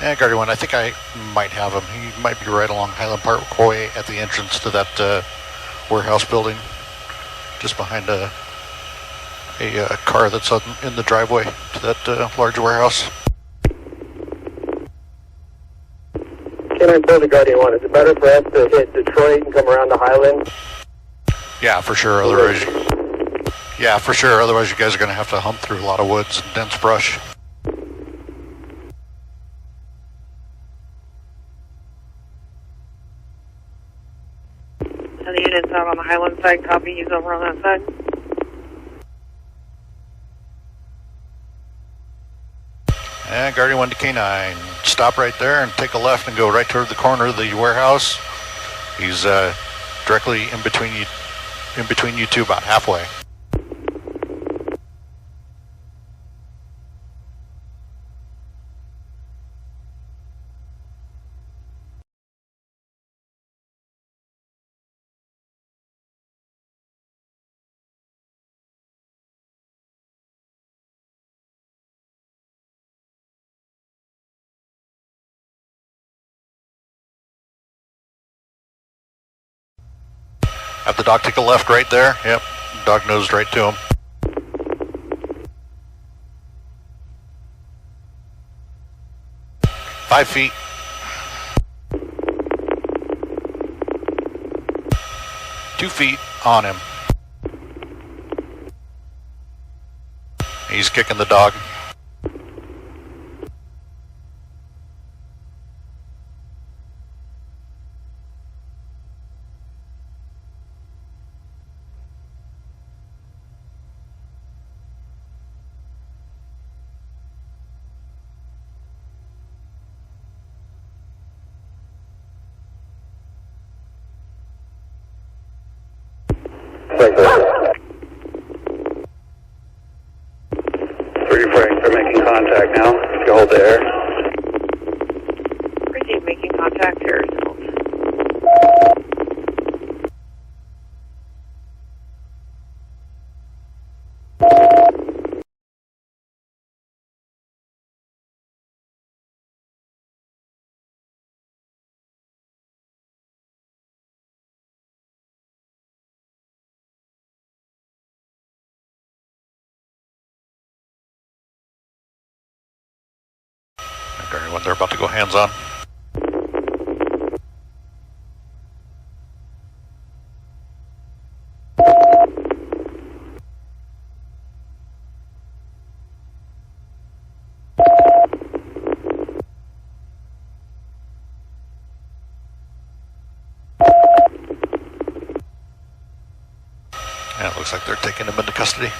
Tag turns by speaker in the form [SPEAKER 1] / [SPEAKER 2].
[SPEAKER 1] Guardian 1, I think I might have him. He might be right along Highland Parkway at the entrance to that warehouse building, just behind a car that's in the driveway to that large warehouse.
[SPEAKER 2] Can I build a Guardian 1? Is it better for us to hit Detroit and come around to Highland?
[SPEAKER 1] Yeah, for sure. Otherwise, you guys are going to have to hump through a lot of woods and dense brush.
[SPEAKER 3] The units out on the Highland side, copy, he's over on that side.
[SPEAKER 1] And Guardian 1 to K9, stop right there and take a left and go right toward the corner of the warehouse. He's directly in between you two, about halfway. Have the dog take a left right there. Yep, dog nosed right to him. Five feet. Two feet on him. He's kicking the dog.
[SPEAKER 2] They're making contact now. You hold there.
[SPEAKER 3] Proceed making contact here.
[SPEAKER 1] Guardian 1, they're about to go hands on. And it looks like they're taking him into custody.